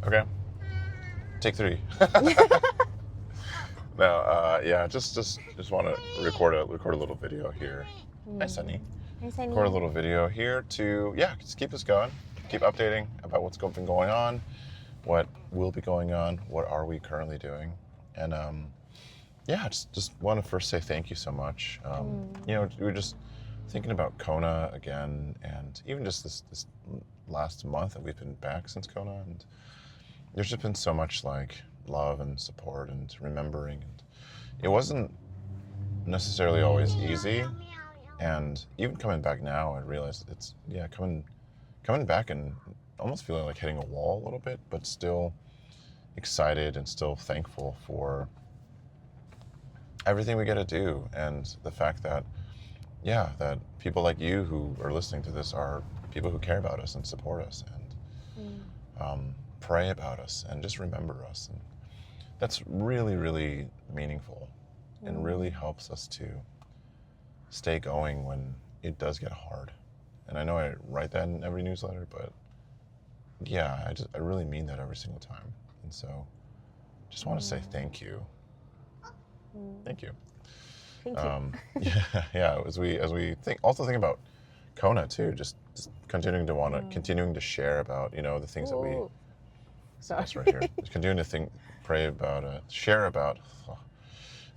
Okay. Take 3. No, yeah, just want to record a little video here. Hi, Sunny. Hi, Sunny. Record a little video here to, just keep us going, keep updating about what's been going on, what will be going on, what are we currently doing, and just want to first say thank you so much. We were just thinking about Kona again, and even just this last month that we've been back since Kona, and there's just been so much like love and support and remembering, and it wasn't necessarily always easy. And even coming back now, I realized it's coming back and almost feeling like hitting a wall a little bit, but still excited and still thankful for everything we get to do, and the fact that that people like you who are listening to this are people who care about us and support us and pray about us and just remember us, and that's really, really meaningful and really helps us to stay going when it does get hard. And I know I write that in every newsletter, but I really mean that every single time. And so just want to say thank you. Thank you. Thank you. As we think about Kona too, just continuing to share about, the things that we, that's right here, just continuing to pray about, share about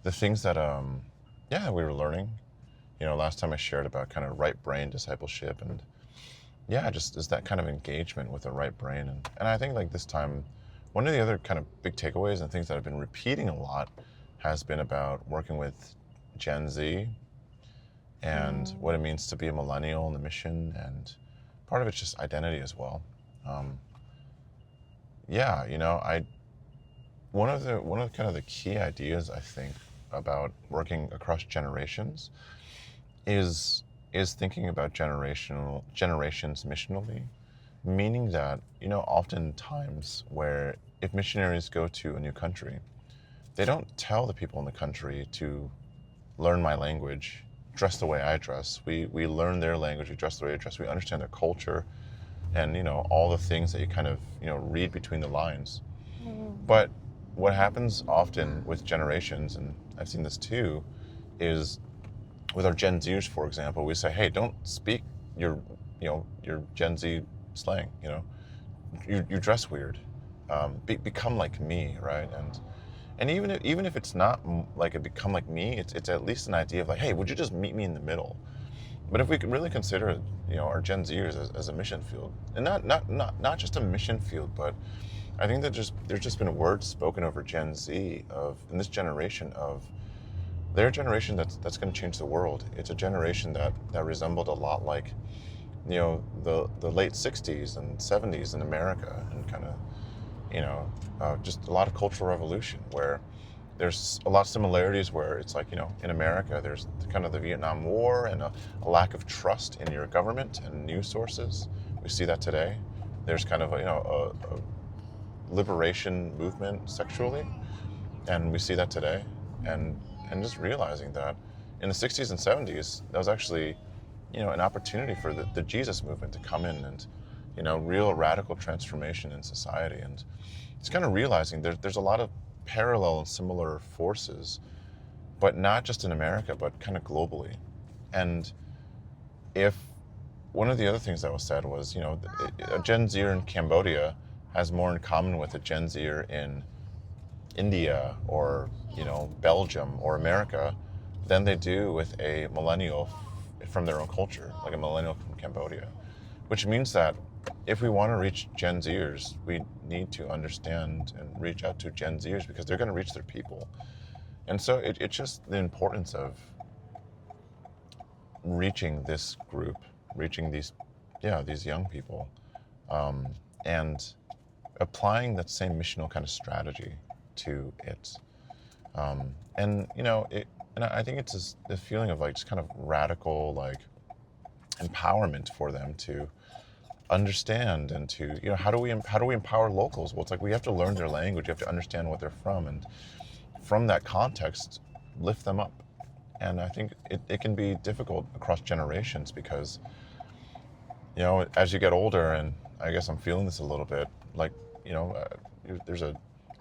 the things that, we were learning. Last time I shared about kind of right brain discipleship, and just is that kind of engagement with the right brain. And I think like this time, one of the other kind of big takeaways and things that I've been repeating a lot has been about working with Gen Z and what it means to be a millennial in the mission, and part of it's just identity as well. One of kind of the key ideas I think about working across generations is thinking about generations missionally, meaning that, oftentimes where if missionaries go to a new country, they don't tell the people in the country to learn my language, dress the way I dress. We learn their language, we dress the way they dress, we understand their culture, and all the things that you kind of read between the lines. But what happens often with generations, and I've seen this too, is with our Gen Zers, for example, we say, hey, don't speak your Gen Z slang, you dress weird, become like me, right? And even if it's not like a become like me, it's at least an idea of like, hey, would you just meet me in the middle? But if we could really consider, our Gen Zers as a mission field, and not just a mission field, but I think that there's just been words spoken over Gen Z in this generation of their generation that's going to change the world. It's a generation that resembled a lot like, the late 60s and 70s in America, and kind of, just a lot of cultural revolution where there's a lot of similarities where it's like, in America, there's kind of the Vietnam War and a lack of trust in your government and news sources. We see that today. There's kind of a liberation movement sexually, and we see that today. And just realizing that in the 60s and 70s, that was actually, an opportunity for the Jesus movement to come in and, real radical transformation in society. And it's kind of realizing there's a lot of parallel and similar forces, but not just in America, but kind of globally. And if one of the other things that was said was, a Gen Zer in Cambodia has more in common with a Gen Zer in India or Belgium or America than they do with a millennial from their own culture, like a millennial from Cambodia. Which means that if we want to reach Gen Zers, we need to understand and reach out to Gen Zers, because they're going to reach their people. And so it's just the importance of reaching this group, reaching these young people, and applying that same missional kind of strategy to it. And I think it's just the feeling of like just kind of radical like empowerment for them to understand, and to how do we empower locals? Well, it's like we have to learn their language, you have to understand what they're from, and from that context lift them up. And I think it can be difficult across generations, because as you get older, and I guess I'm feeling this a little bit, like, there's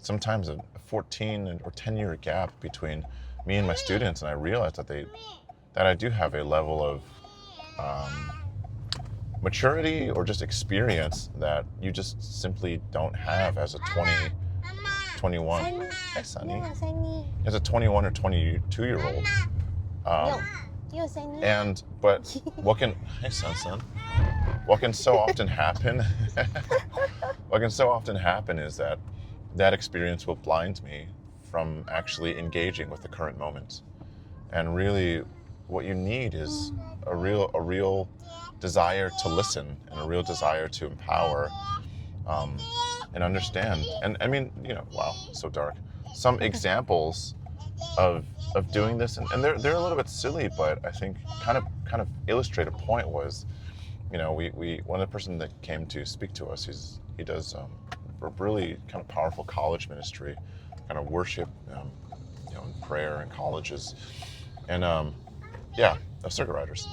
sometimes a 14 or 10-year gap between me and my students, and I realized that I do have a level of maturity or just experience that you just simply don't have as a 21. Hi, Sunny. As a 21 or 22-year-old. But hi, Sun. What can so often happen? What can so often happen is that experience will blind me from actually engaging with the current moment. And really, what you need is a real desire to listen and a real desire to empower and understand. And I mean, wow, so dark. Some examples of doing this, and they're a little bit silly, but I think kind of illustrate a point was, we one of the person that came to speak to us, he does a really kind of powerful college ministry, kind of worship, and prayer in colleges, and of circuit riders.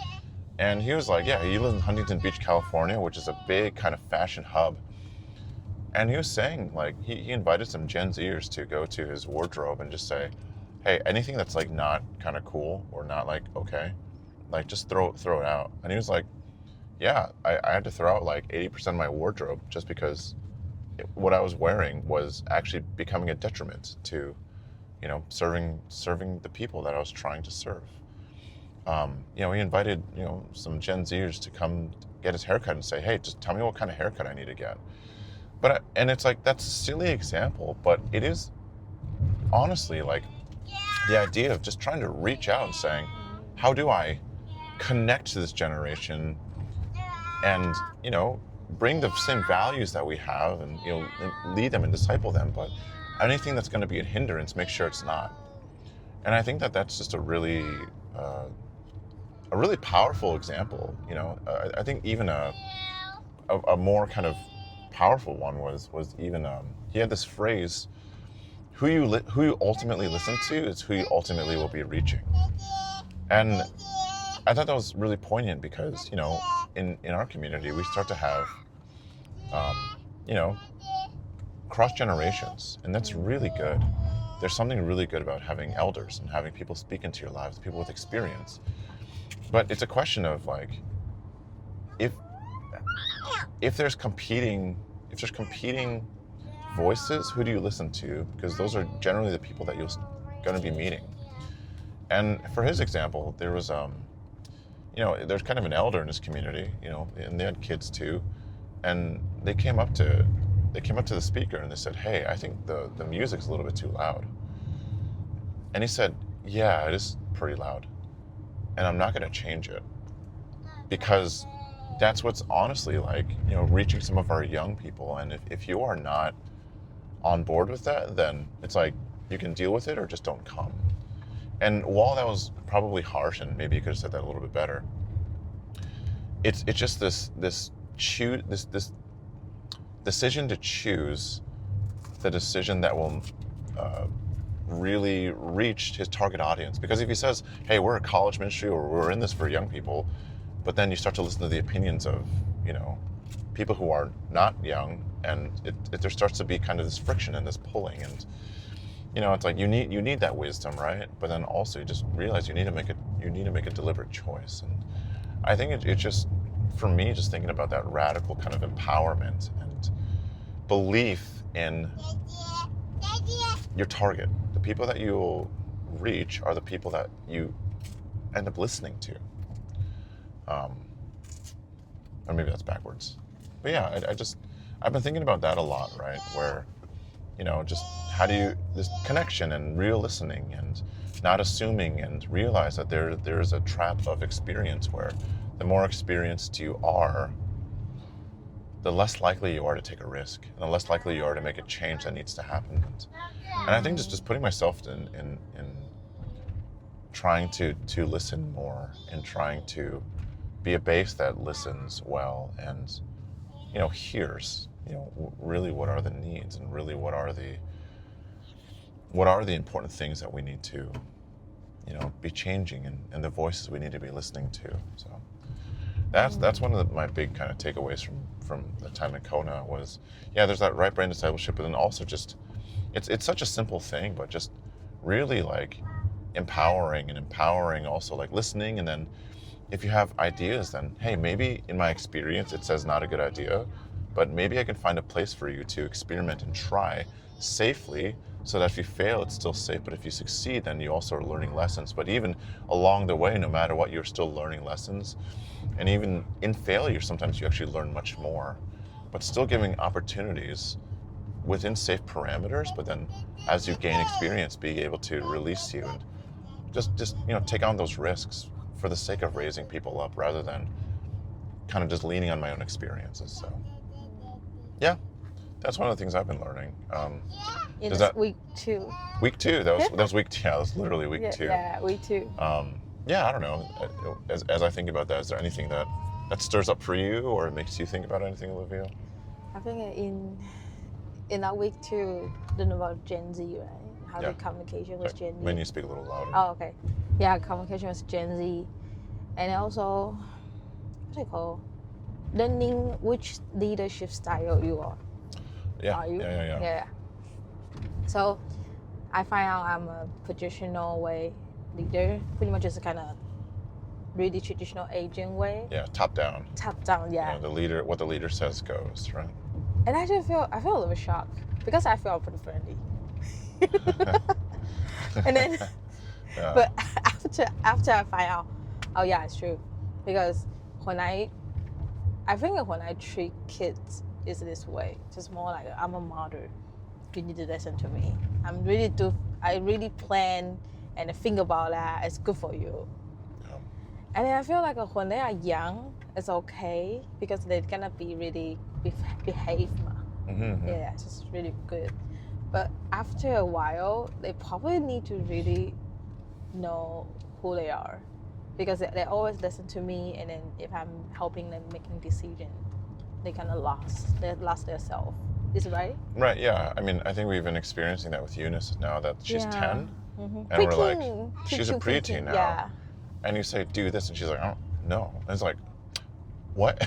And he was like, he lives in Huntington Beach, California, which is a big kind of fashion hub. And he was saying, like, he invited some Gen Zers to go to his wardrobe and just say, hey, anything that's like not kind of cool or not like okay, like just throw it out. And he was like, I had to throw out like 80% of my wardrobe just because what I was wearing was actually becoming a detriment to, serving the people that I was trying to serve. He invited, some Gen Zers to come get his haircut and say, hey, just tell me what kind of haircut I need to get. And it's like, that's a silly example, but it is honestly like the idea of just trying to reach out and saying, how do I connect to this generation and, bring the same values that we have and, lead them and disciple them, but anything that's going to be a hindrance, make sure it's not. And I think that that's just a really powerful example. I think even a more kind of powerful one was even he had this phrase: who you ultimately listen to is who you ultimately will be reaching. And I thought that was really poignant because in our community we start to have cross generations, and that's really good. There's something really good about having elders and having people speak into your lives, people with experience. But it's a question of like, if there's competing voices, who do you listen to? Because those are generally the people that you're going to be meeting. And for his example, there was there's kind of an elder in his community, and they had kids too, and they came up to the speaker and they said, hey, I think the music's a little bit too loud. And he said, yeah, it is pretty loud, and I'm not going to change it, because that's what's honestly like, reaching some of our young people. And if you are not on board with that, then it's like, you can deal with it or just don't come. And while that was probably harsh, and maybe you could have said that a little bit better, it's just this decision to choose the decision that will really reach his target audience. Because if he says, hey, we're a college ministry, or we're in this for young people, but then you start to listen to the opinions of, people who are not young, and there starts to be kind of this friction and this pulling, and it's like you need that wisdom, right? But then also you just realize you need to make a deliberate choice. And I think it just, for me, just thinking about that radical kind of empowerment and belief in your target. The people that you'll reach are the people that you end up listening to. Or maybe that's backwards. But yeah, I've been thinking about that a lot, right? Where, just how do you, this connection and real listening and not assuming, and realize that there's a trap of experience where the more experienced you are, the less likely you are to take a risk, and the less likely you are to make a change that needs to happen. And I think just putting myself in trying to listen more, and trying to be a base that listens well and, hears, really what are the needs, and really what are the important things that we need to, be changing, and the voices we need to be listening to. So That's one of my big kind of takeaways from the time in Kona was, there's that right brain discipleship, but then also just it's such a simple thing, but just really like empowering also, like listening, and then if you have ideas, then hey, maybe in my experience it says not a good idea, but maybe I can find a place for you to experiment and try safely, so that if you fail, it's still safe, but if you succeed, then you also are learning lessons. But even along the way, no matter what, you're still learning lessons. And even in failure, sometimes you actually learn much more, but still giving opportunities within safe parameters, but then as you gain experience, being able to release you and just take on those risks for the sake of raising people up, rather than kind of just leaning on my own experiences. So yeah, that's one of the things I've been learning. In this week 2. Week 2, that was week 2. Yeah, that was literally week 2. Yeah, week 2. I don't know. As I think about that, is there anything that stirs up for you, or makes you think about anything, Olivia? I think in our week 2, learn about Gen Z, right? How the communication with Gen Z. When you speak a little louder. Oh, okay. Yeah, communication with Gen Z, and also what do you call learning which leadership style you are. Yeah. Are you? Yeah. So I find out I'm a traditional way leader, pretty much just a kind of really traditional Asian way. Yeah, top down. Top down, yeah. What the leader says goes, right? And I feel a little bit shocked because I feel pretty friendly. And then, but after I find out, oh yeah, it's true, because when I treat kids is this way, just more like I'm a mother. You need to listen to me. I really plan and think about that. It's good for you. Yeah. And I feel like when they are young, it's okay because they're gonna be really behave. Mm-hmm. Yeah, it's just really good. But after a while, they probably need to really know who they are, because they always listen to me, and then if I'm helping them making decisions, they kind of lost their self. Is it right? Right, yeah. I mean, I think we've been experiencing that with Eunice now that she's 10. Mm-hmm. And we're like, she's a preteen now. Yeah. And you say, do this, and she's like, I don't know. And it's like, what?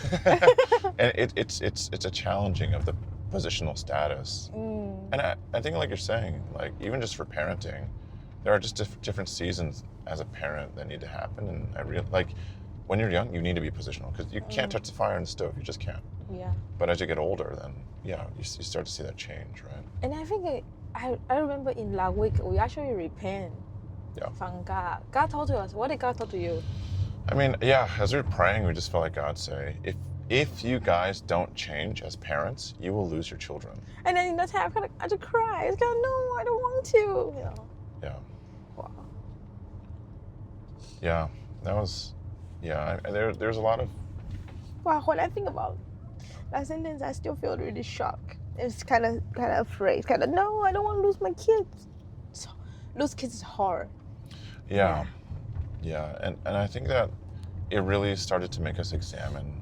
And it's a challenging of the positional status. And I think, like you're saying, like even just for parenting, there are just different seasons as a parent that need to happen. And I really like, when you're young, you need to be positional, because you can't touch the fire in the stove. You just can't. Yeah. But as you get older, then you start to see that change, right? And I think I remember in last week we actually repent. Yeah. From God. God told to us. What did God talk to you? I mean, yeah. As we were praying, we just felt like God say, if you guys don't change as parents, you will lose your children. And then in that time, I just cry. It's kind of, no, I don't want to. Yeah. Wow. Yeah, that was. Yeah, there's a lot of. Wow, when I think about that sentence, I still feel really shocked. It's kind of afraid. Kind of, no, I don't want to lose my kids. So, lose kids is hard. Yeah. And I think that it really started to make us examine.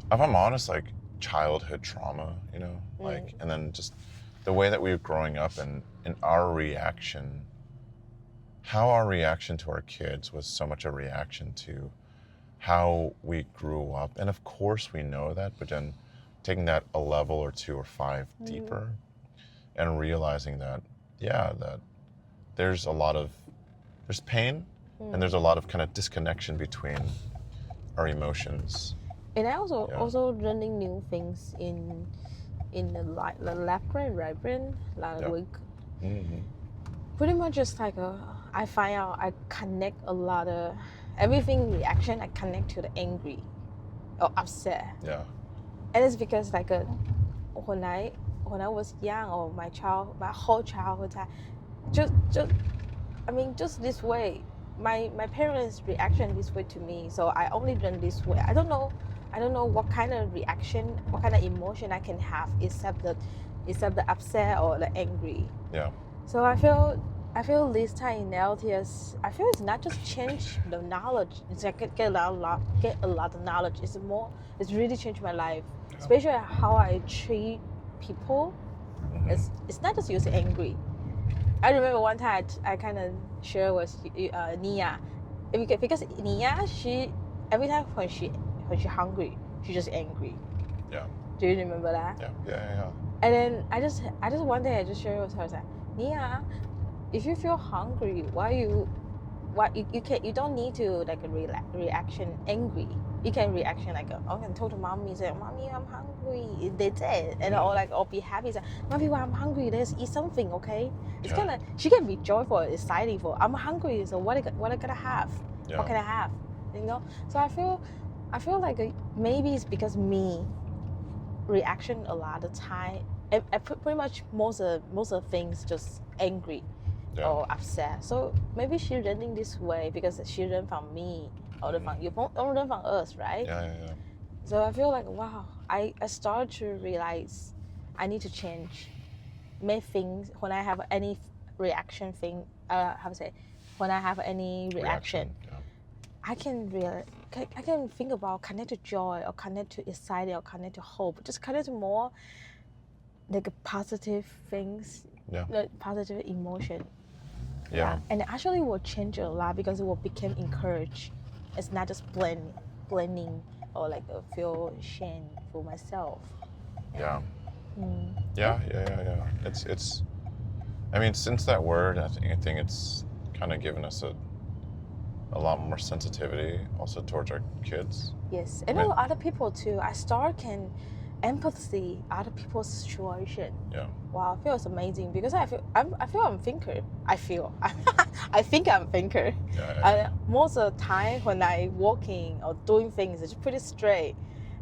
If I'm honest, like childhood trauma, like, and then just the way that we were growing up and our reaction. How our reaction to our kids was so much a reaction to how we grew up. And of course we know that, but then taking that a level or 2 or 5 deeper and realizing that, that there's pain and there's a lot of kind of disconnection between our emotions. And I also learning new things in the left brain, right brain last week. Mm-hmm. Pretty much just like I find out I connect a lot of everything reaction. I connect to the angry or upset. Yeah. And it's because like when I was young, or my whole childhood time, just this way. My parents' reaction this way to me, so I only learn this way. I don't know what kind of reaction, what kind of emotion I can have except the upset or the angry. Yeah. So I feel this time in LTS, I feel it's not just change the knowledge. It's like get a lot of knowledge. It's really changed my life, especially how I treat people. It's not just using angry. I remember one time I kind of shared with Nia, because Nia, every time when she's hungry, she's just angry. Yeah. Do you remember that? Yeah. And then I just one day I just shared with her, I was like, Nia, if you feel hungry, you don't need to like a reaction angry. You can reaction like, I can talk to mommy, say, mommy, I'm hungry. That's it. And or be happy, say, mommy, I'm hungry. Let's eat something, okay? It's kind of, she can be joyful, excited for, I'm hungry. So what I gonna have? Yeah. What can I have? You know? So I feel like maybe it's because me reaction a lot of time. I pretty much most of things just angry. Yeah. Or upset. So maybe she learning this way because she learned from me or you don't learn from us, right? Yeah. So I feel like, wow, I started to realize I need to change. Make things when I have any reaction thing. When I have any reaction. Yeah. I can think about connect to joy or connect to excited or connect to hope. Just connect to more like positive things. Yeah. Like positive emotion. Yeah. And actually will change a lot because it will become encouraged. It's not just blaming or like feel shame for myself. Yeah. Yeah. It's. I mean, since that word, I think it's kind of given us a lot more sensitivity also towards our kids. Yes, and other people too. I can empathy other people's situation. Yeah. Wow, I feel it's amazing because I feel I'm a thinker. I think I'm a thinker. Yeah. Most of the time when I walking or doing things, it's pretty straight,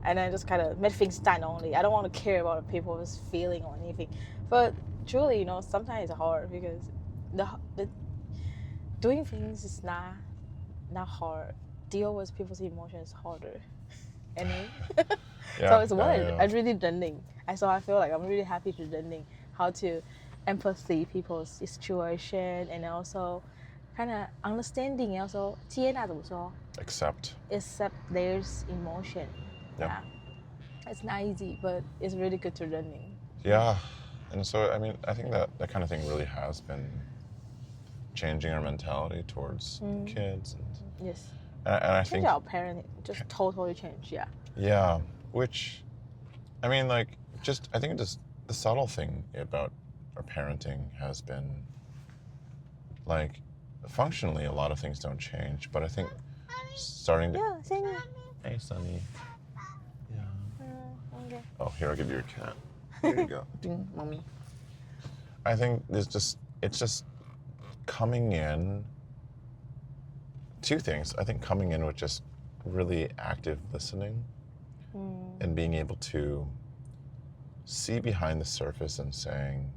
and I just kind of make things done only. I don't want to care about people's feeling or anything. But truly, sometimes it's hard because the doing things is not hard. Deal with people's emotions harder. So it's what I'm really learning. So I feel like I'm really happy to learning how to empathy people's situation and also kind of understanding and also 接纳怎么说? Accept their emotion. Yeah. It's not easy, but it's really good to learning. Yeah. And so, I mean, I think that kind of thing really has been changing our mentality towards kids. Yes. And I change think our parenting, just totally change, yeah. Yeah, which, I mean, like, I think just the subtle thing about our parenting has been, like, functionally a lot of things don't change, but I think starting to... Yeah, Sunny. Hey, Sunny. Yeah. Okay. Oh, here, I'll give you your cat. Here you go. Ding, mommy. I think it's just coming in, two things. I think coming in with just really active listening and being able to see behind the surface and saying,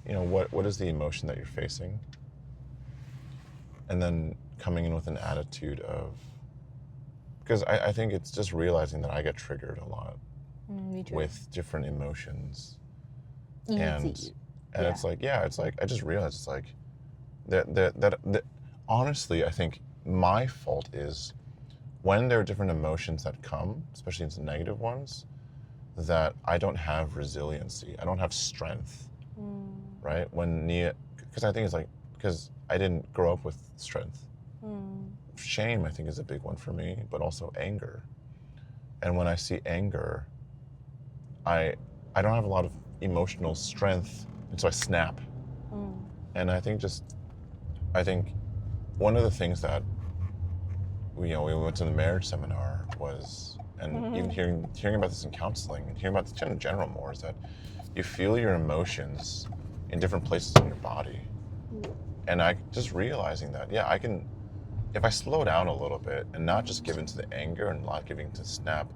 what is the emotion that you're facing? And then coming in with an attitude of, because I think it's just realizing that I get triggered a lot with different emotions. Easy. And it's like, I just realized it's like that honestly, I think my fault is when there are different emotions that come, especially the negative ones, that I don't have resiliency. I don't have strength, right? Because I think it's like, because I didn't grow up with strength. Shame, I think, is a big one for me, but also anger. And when I see anger, I don't have a lot of emotional strength, and so I snap. And I think one of the things that we went to the marriage seminar was, and even hearing about this in counseling and hearing about this in general more, is that you feel your emotions in different places in your body. And I just realizing that, I can, if I slow down a little bit and not just give into the anger and not giving to snap,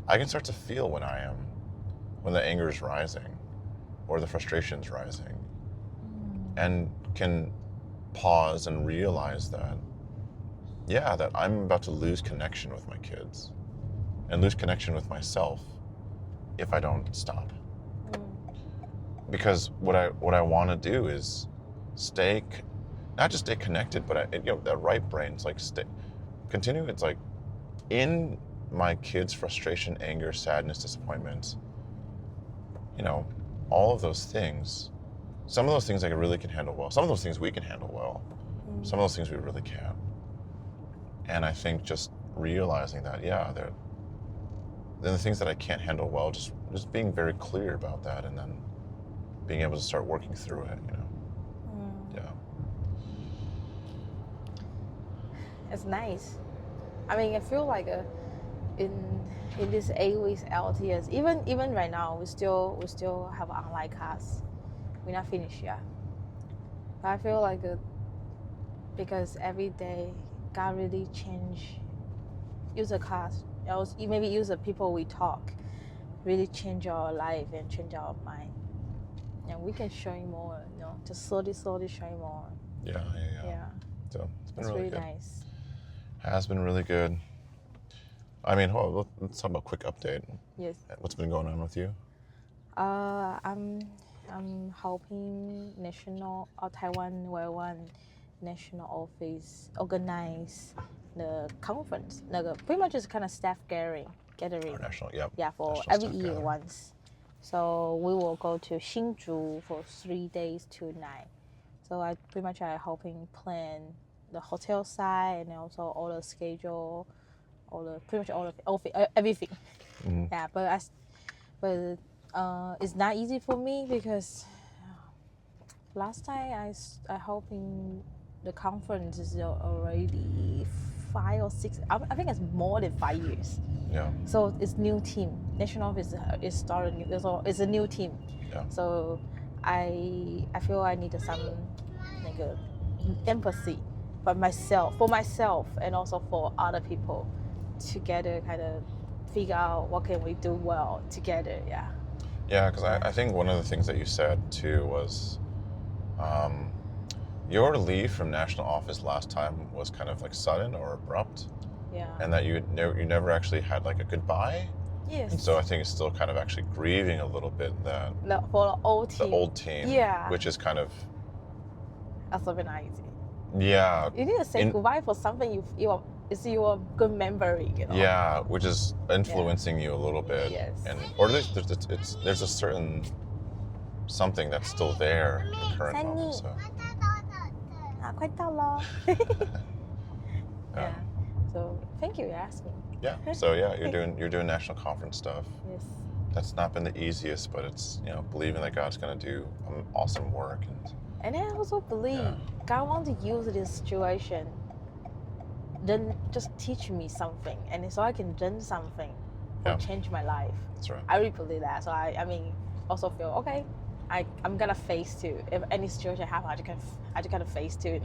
I can start to feel when the anger is rising or the frustration is rising, and can pause and realize that, that I'm about to lose connection with my kids and lose connection with myself if I don't stop. Because what I want to do is not just stay connected, but that right brain, it's like continue. It's like in my kids' frustration, anger, sadness, disappointment, all of those things. Some of those things I really can handle well. Some of those things we can handle well. Some of those things we really can't. And I think just realizing that, yeah, then the things that I can't handle well, just being very clear about that, and then being able to start working through it, Yeah. It's nice. I mean, I feel like in this 8 weeks LTS, even right now, we still have online class. We're not finished yet. But I feel like because every day God really use the class, maybe use the people we talk, really change our life and change our mind. And we can show more, just slowly showing more. Yeah. So it's been really good. Nice. Has been really good. I mean, let's talk about a quick update. Yes. What's been going on with you? I'm helping Taiwan national office organize the conference. Pretty much just kind of staff gathering. National, yep. Yeah, for national every year gathering. Once. So we will go to Hsinchu for 3 days, 2 nights. So I helping plan the hotel side and also all the schedule, everything. Mm-hmm. Yeah, but it's not easy for me because last time I helping the conference is already 5 or 6. I think it's more than 5 years. Yeah. So it's new team. National office is started new. It's a new team. Yeah. So I feel I need some empathy for myself and also for other people, together kind of figure out what can we do well together. Yeah. Yeah, because I think one of the things that you said too was your leave from national office last time was kind of like sudden or abrupt. Yeah. And that you never actually had like a goodbye. Yes. And so I think it's still kind of actually grieving a little bit that for the old team. The old team. Yeah. Which is kind of. That's a bit easy. Yeah. You need to say goodbye for something it's your good memory. Yeah, which is influencing you a little bit. Yes. Or there's a certain something that's still there in the current moment. So. Yeah. So thank you for asking. Yeah. So yeah, you're doing national conference stuff. Yes. That's not been the easiest, but it's believing that God's going to do awesome work and I also believe God wants to use this situation, then just teach me something, and so I can learn something, or change my life. That's right. I really believe that. So I mean, also feel okay. I'm gonna face too. If any situation happens, I just kind of face too.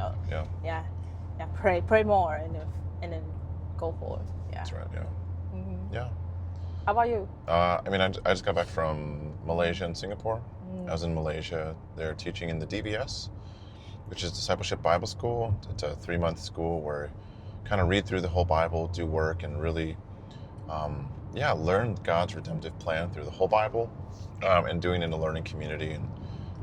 Yeah. Pray more, and then go for it. Yeah. That's right. Yeah. Mm-hmm. Yeah. How about you? I mean, I just got back from Malaysia and Singapore. I was in Malaysia. They're teaching in the DBS, which is Discipleship Bible School. It's a 3-month school where you kind of read through the whole Bible, do work, and really, learn God's redemptive plan through the whole Bible, and doing it in a learning community, and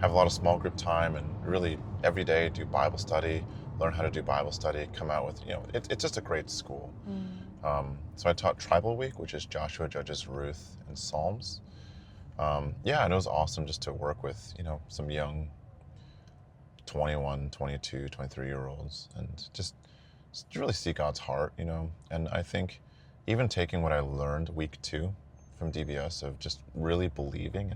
have a lot of small group time, and really every day do Bible study, learn how to do Bible study, come out with, it's just a great school. So I taught Tribal Week, which is Joshua, Judges, Ruth, and Psalms. And it was awesome just to work with, some young 21, 22, 23-year-olds, and just really see God's heart, And I think even taking what I learned week 2 from DBS of just really believing,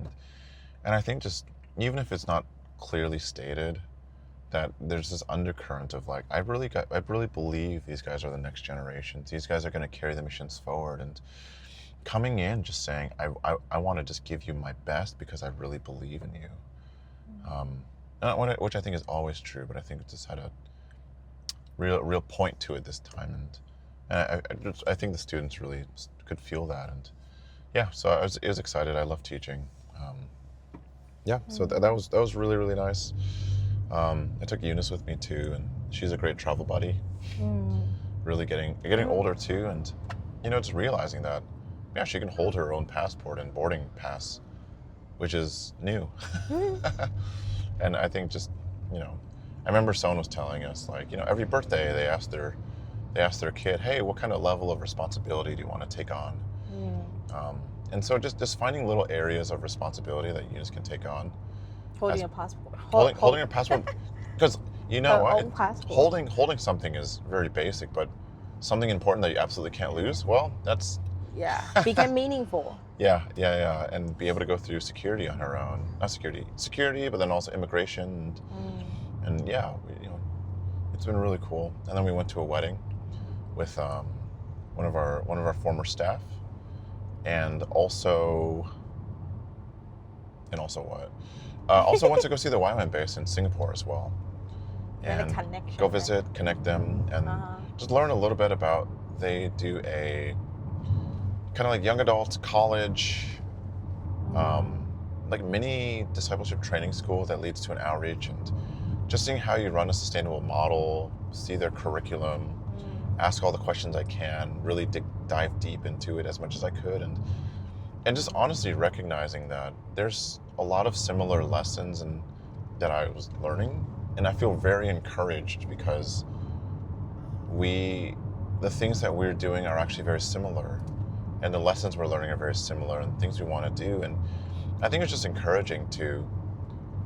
and I think just, even if it's not clearly stated, that there's this undercurrent of like, I really believe these guys are the next generation. These guys are going to carry the missions forward, and coming in just saying, I want to just give you my best because I really believe in you. Which I think is always true, but I think it just had a real point to it this time, and I think the students really could feel that, and so I was excited. I love teaching. So that was really, really nice. I took Eunice with me too, and she's a great travel buddy. Really getting older too, and just realizing that she can hold her own passport and boarding pass, which is new. And I think just I remember someone was telling us, like, every birthday they ask their kid, hey, what kind of level of responsibility do you want to take on? And so just finding little areas of responsibility that Eunice can take on. Holding a passport. Holding a passport, because Her own passport. holding something is very basic, but something important that you absolutely can't lose, well, that's became meaningful. Yeah, and be able to go through security on her own. Not security, but then also immigration, and yeah, it's been really cool. And then we went to a wedding with one of our former staff, and also what? Also went to go see the YWAM base in Singapore as well, and go visit, connect them, and just learn a little bit about. They do a kind of like young adults college, like mini discipleship training school that leads to an outreach, and just seeing how you run a sustainable model, see their curriculum, ask all the questions I can, really dive deep into it as much as I could, and just honestly recognizing that there's a lot of similar lessons and that I was learning, and I feel very encouraged because the things that we're doing are actually very similar, and the lessons we're learning are very similar, and things we want to do. And I think it's just encouraging to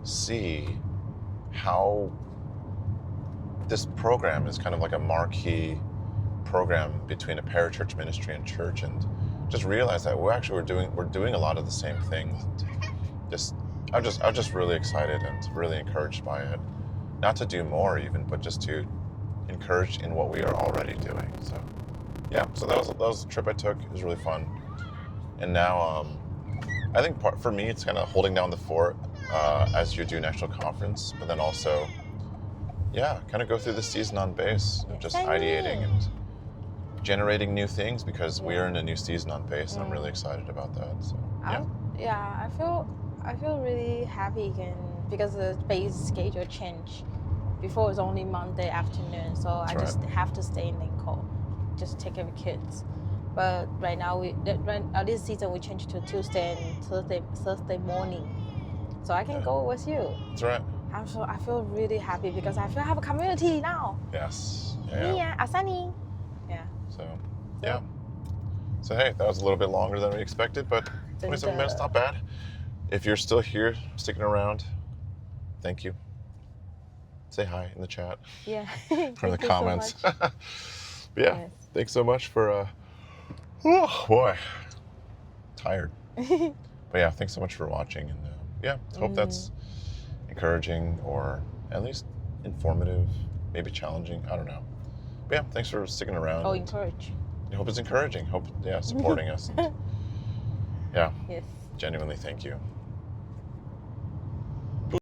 see how this program is kind of like a marquee program between a parachurch ministry and church, and just realize that we're doing a lot of the same things. I'm just really excited and really encouraged by it. Not to do more even, but just to encourage in what we are already doing. So yeah, so that was the trip I took. It was really fun. And now I think for me it's kind of holding down the fort as you do national conference, but then also kind of go through the season on base of just ideating and generating new things, because we are in a new season on base, and I'm really excited about that. So I feel really happy again because the base schedule changed. Before it was only Monday afternoon, so I just have to stay in Lincoln, just take care of kids. But right now this season we changed to Tuesday and Thursday morning, so I can go with you. That's right. I feel really happy because I feel I have a community now. Yes. Asani. So hey, that was a little bit longer than we expected, but 27 minutes, not bad. If you're still here, sticking around, thank you. Say hi in the chat. Yeah. Or the comments. So But thanks so much for oh boy, tired. But thanks so much for watching, and hope that's encouraging, or at least informative, maybe challenging, I don't know. But thanks for sticking around. Encourage. I hope it's encouraging. Hope supporting us. And, Yes. Genuinely thank you.